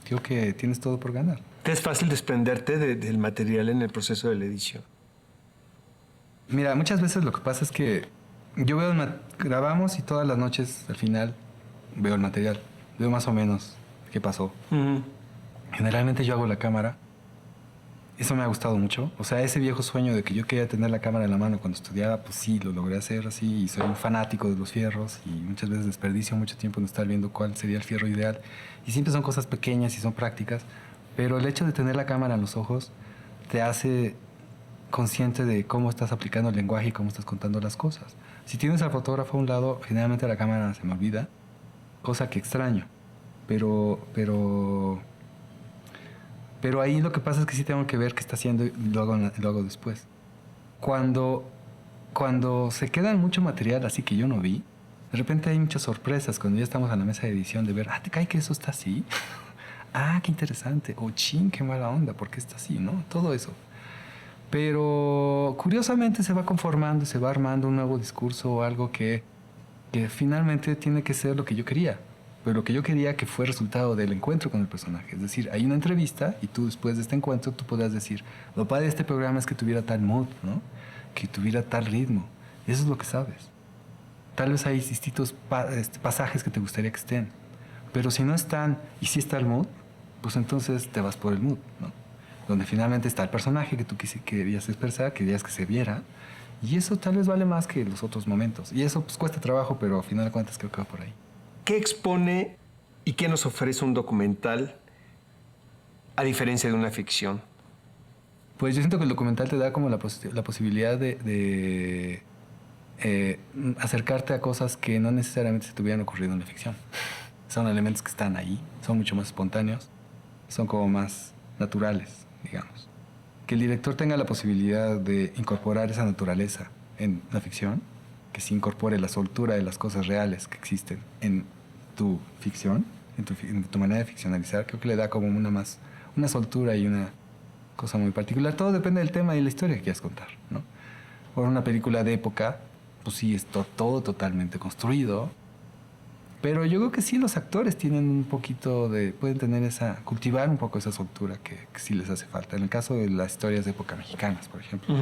creo que tienes todo por ganar.
¿Te es fácil desprenderte del material en el proceso de la edición?
Mira, muchas veces lo que pasa es que yo veo grabamos y todas las noches al final veo el material. Veo más o menos qué pasó. Generalmente yo hago la cámara. Eso me ha gustado mucho. O sea, ese viejo sueño de que yo quería tener la cámara en la mano cuando estudiaba, pues sí, lo logré hacer así. Y soy un fanático de los fierros y muchas veces desperdicio mucho tiempo en estar viendo cuál sería el fierro ideal. Y siempre son cosas pequeñas y son prácticas. Pero el hecho de tener la cámara en los ojos te hace consciente de cómo estás aplicando el lenguaje y cómo estás contando las cosas. Si tienes al fotógrafo a un lado, generalmente la cámara se me olvida, cosa que extraño. Pero ahí lo que pasa es que sí tengo que ver qué está haciendo y lo hago después. Cuando se queda mucho material así que yo no vi, de repente hay muchas sorpresas cuando ya estamos a la mesa de edición de ver, ¿te cae que eso está así? Qué interesante. Chin, qué mala onda, ¿por qué está así? ¿No? Todo eso. Pero curiosamente se va conformando, se va armando un nuevo discurso o algo que finalmente tiene que ser lo que yo quería. Pero lo que yo quería que fue resultado del encuentro con el personaje. Es decir, hay una entrevista y tú después de este encuentro tú podrás decir, lo padre de este programa es que tuviera tal mood, ¿no? Que tuviera tal ritmo. Eso es lo que sabes. Tal vez hay distintos pasajes que te gustaría que estén. Pero si no están y sí está el mood, pues entonces te vas por el mood, ¿no? Donde finalmente está el personaje que tú querías expresar, querías que se viera. Y eso tal vez vale más que los otros momentos. Y eso pues cuesta trabajo, pero al final de cuentas creo que va por ahí.
¿Qué expone y qué nos ofrece un documental a diferencia de una ficción?
Pues yo siento que el documental te da como la posibilidad de acercarte a cosas que no necesariamente se te hubieran ocurrido en la ficción. Son elementos que están ahí, son mucho más espontáneos, son como más naturales, digamos. Que el director tenga la posibilidad de incorporar esa naturaleza en la ficción, que se incorpore la soltura de las cosas reales que existen en tu ficción, en tu manera de ficcionalizar, creo que le da como una soltura y una cosa muy particular. Todo depende del tema y la historia que quieras contar, ¿no? Por una película de época, pues sí, es todo totalmente construido. Pero yo creo que sí los actores tienen un poquito pueden cultivar un poco esa soltura que sí les hace falta. En el caso de las historias de época mexicanas, por ejemplo.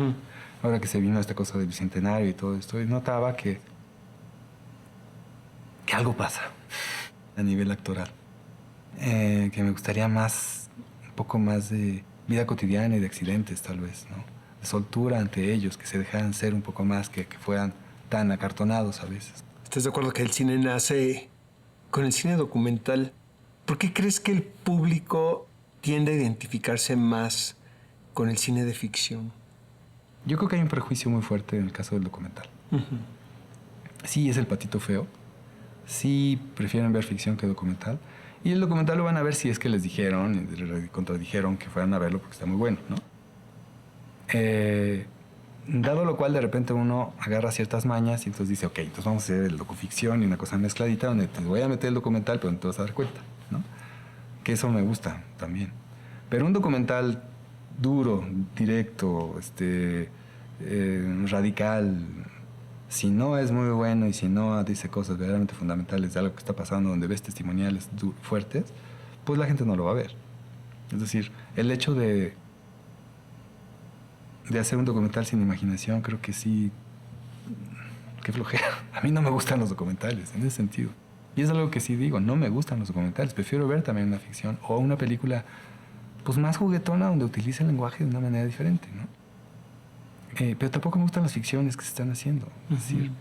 Ahora que se vino esta cosa del Bicentenario y todo esto, y notaba que algo pasa a nivel actoral. Que me gustaría un poco más de vida cotidiana y de accidentes, tal vez, ¿no? De soltura ante ellos, que se dejaran ser un poco más, que fueran tan acartonados a veces.
¿Estás de acuerdo que el cine nace con el cine documental? ¿Por qué crees que el público tiende a identificarse más con el cine de ficción?
Yo creo que hay un prejuicio muy fuerte en el caso del documental. Sí es el patito feo. Sí prefieren ver ficción que documental. Y el documental lo van a ver si es que les dijeron y contradijeron que fueran a verlo porque está muy bueno, ¿no? Dado lo cual, de repente uno agarra ciertas mañas y entonces dice, ok, entonces vamos a hacer el docuficción y una cosa mezcladita donde te voy a meter el documental, pero no te vas a dar cuenta, ¿no? Que eso me gusta también. Pero un documental duro, directo, radical, si no es muy bueno y si no dice cosas verdaderamente fundamentales de algo que está pasando, donde ves testimoniales fuertes, pues la gente no lo va a ver. Es decir, el hecho de hacer un documental sin imaginación, creo que sí, qué flojera. A mí no me gustan los documentales, en ese sentido. Y es algo que sí digo, no me gustan los documentales. Prefiero ver también una ficción o una película pues más juguetona donde utilice el lenguaje de una manera diferente, ¿no? Pero tampoco me gustan las ficciones que se están haciendo. Es decir,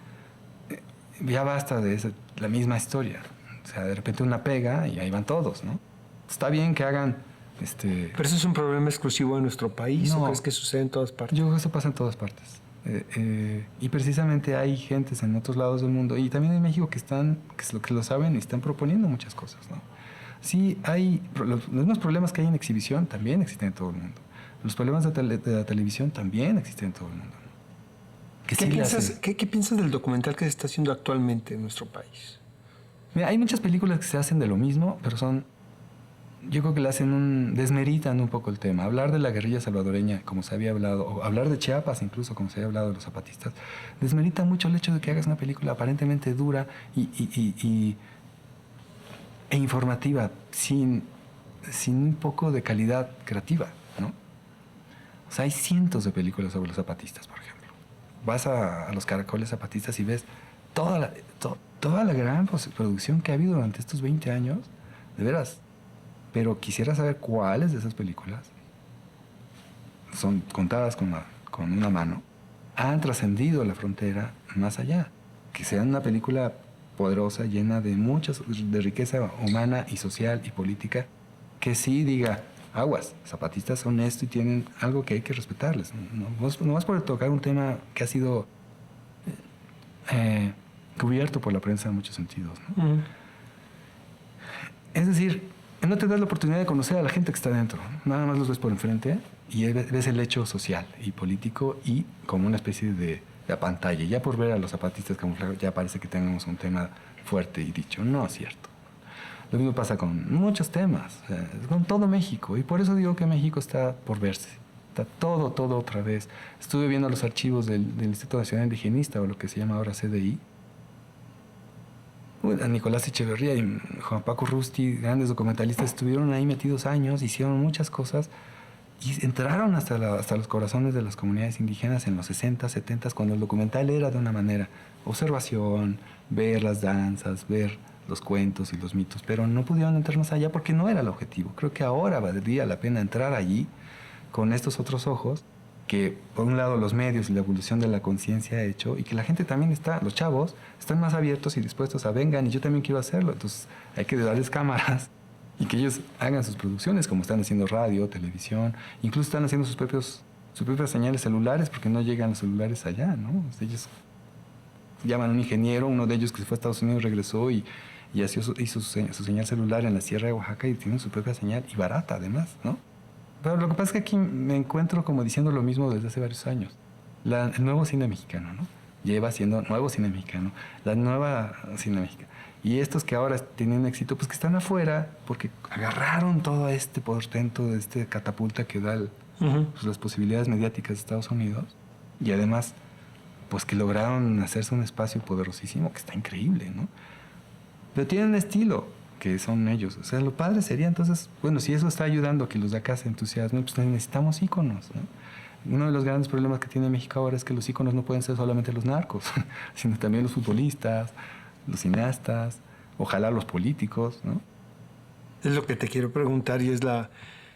ya basta de la misma historia. O sea, de repente una pega y ahí van todos, ¿no? Está bien que hagan...
¿Pero eso es un problema exclusivo de nuestro país?
No.
¿O crees que sucede en todas partes?
Yo creo que eso pasa en todas partes. Y precisamente hay gentes en otros lados del mundo y también en México que lo saben y están proponiendo muchas cosas, ¿no? Sí, hay los mismos problemas que hay en exhibición también existen en todo el mundo. Los problemas de la televisión también existen en todo el mundo, ¿no?
¿Qué piensas del documental que se está haciendo actualmente en nuestro país?
Mira, hay muchas películas que se hacen de lo mismo, pero yo creo que desmeritan un poco el tema. Hablar de la guerrilla salvadoreña, como se había hablado, o hablar de Chiapas incluso, como se había hablado de los zapatistas, desmerita mucho el hecho de que hagas una película aparentemente dura e informativa, sin un poco de calidad creativa, ¿no? O sea, hay cientos de películas sobre los zapatistas, por ejemplo. Vas a los caracoles zapatistas y ves toda la gran producción que ha habido durante estos 20 años, de veras. Pero quisiera saber cuáles de esas películas, son contadas con una mano, han trascendido la frontera más allá. Que sean una película poderosa, llena de de riqueza humana y social y política, que sí diga, aguas, zapatistas son esto y tienen algo que hay que respetarles. No más por tocar un tema que ha sido cubierto por la prensa en muchos sentidos, ¿no?
Uh-huh.
Es decir, no te das la oportunidad de conocer a la gente que está dentro. Nada más los ves por enfrente y ves el hecho social y político y como una especie de pantalla. Ya por ver a los zapatistas camuflados ya parece que tenemos un tema fuerte y dicho. No es cierto. Lo mismo pasa con muchos temas, con todo México. Y por eso digo que México está por verse. Está todo otra vez. Estuve viendo los archivos del Instituto Nacional Indigenista, o lo que se llama ahora CDI. Nicolás Echeverría y Juan Paco Rusti, grandes documentalistas, estuvieron ahí metidos años, hicieron muchas cosas y entraron hasta los corazones de las comunidades indígenas en los 60, 70, cuando el documental era de una manera, observación, ver las danzas, ver los cuentos y los mitos, pero no pudieron entrar más allá porque no era el objetivo. Creo que ahora valdría la pena entrar allí con estos otros ojos que, por un lado, los medios y la evolución de la conciencia ha hecho, y que la gente también los chavos, están más abiertos y dispuestos a vengan, y yo también quiero hacerlo. Entonces, hay que darles cámaras y que ellos hagan sus producciones, como están haciendo radio, televisión, incluso están haciendo sus propias señales celulares, porque no llegan los celulares allá, ¿no? Ellos llaman a un ingeniero, uno de ellos que se fue a Estados Unidos regresó y hizo su señal celular en la Sierra de Oaxaca y tienen su propia señal, y barata además, ¿no? Pero lo que pasa es que aquí me encuentro como diciendo lo mismo desde hace varios años. El nuevo cine mexicano, ¿no? Lleva siendo nuevo cine mexicano, la nueva cine mexicana. Y estos que ahora tienen éxito, pues que están afuera porque agarraron todo este portento, este catapulta que da pues, las posibilidades mediáticas de Estados Unidos. Y además, pues que lograron hacerse un espacio poderosísimo que está increíble, ¿no? Pero tienen un estilo que son ellos. O sea, lo padre sería entonces, bueno, si eso está ayudando a que los de acá se entusiasmen, pues necesitamos íconos, ¿no? Uno de los grandes problemas que tiene México ahora es que los íconos no pueden ser solamente los narcos, sino también los futbolistas, los cineastas, ojalá los políticos, ¿no?
Es lo que te quiero preguntar y es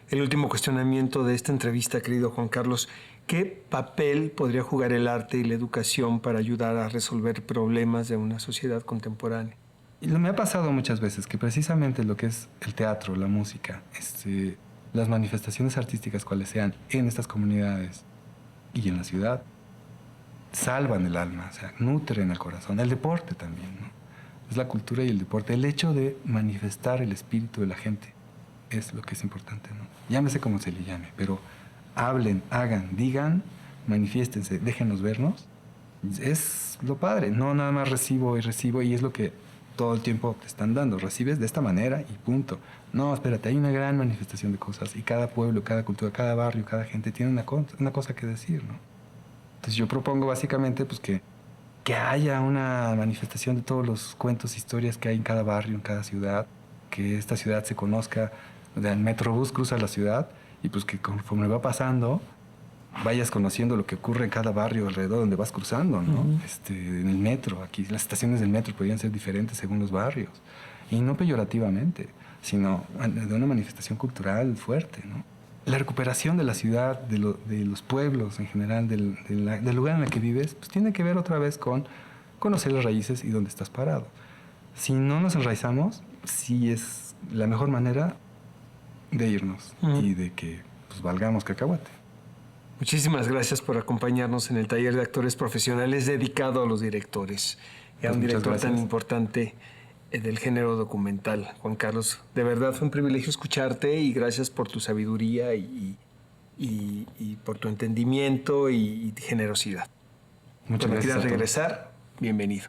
el último cuestionamiento de esta entrevista, querido Juan Carlos. ¿Qué papel podría jugar el arte y la educación para ayudar a resolver problemas de una sociedad contemporánea?
Y me ha pasado muchas veces que precisamente lo que es el teatro, la música, las manifestaciones artísticas, cuales sean, en estas comunidades y en la ciudad, salvan el alma, o sea, nutren el corazón. El deporte también, ¿no? Es la cultura y el deporte. El hecho de manifestar el espíritu de la gente es lo que es importante, ¿no? Llámese como se le llame, pero hablen, hagan, digan, manifiéstense, déjenos vernos. Es lo padre, no nada más recibo y es lo que todo el tiempo te están dando. Recibes de esta manera y punto. No, espérate, hay una gran manifestación de cosas y cada pueblo, cada cultura, cada barrio, cada gente tiene una cosa que decir, ¿no? Entonces yo propongo básicamente pues que haya una manifestación de todos los cuentos, historias que hay en cada barrio, en cada ciudad, que esta ciudad se conozca. El Metrobús cruza la ciudad y pues que conforme va pasando vayas conociendo lo que ocurre en cada barrio alrededor donde vas cruzando, ¿no?
Uh-huh.
En el metro, aquí las estaciones del metro podrían ser diferentes según los barrios. Y no peyorativamente, sino de una manifestación cultural fuerte, ¿no? La recuperación de la ciudad, de los pueblos en general, del lugar en el que vives, pues tiene que ver otra vez con conocer las raíces y dónde estás parado. Si no nos enraizamos, sí es la mejor manera de irnos y de que pues, valgamos cacahuate.
Muchísimas gracias por acompañarnos en el taller de actores profesionales dedicado a los directores y a un director tan importante del género documental. Juan Carlos, de verdad fue un privilegio escucharte y gracias por tu sabiduría y por tu entendimiento y generosidad.
Muchas gracias.
Cuando quieras regresar, bienvenido.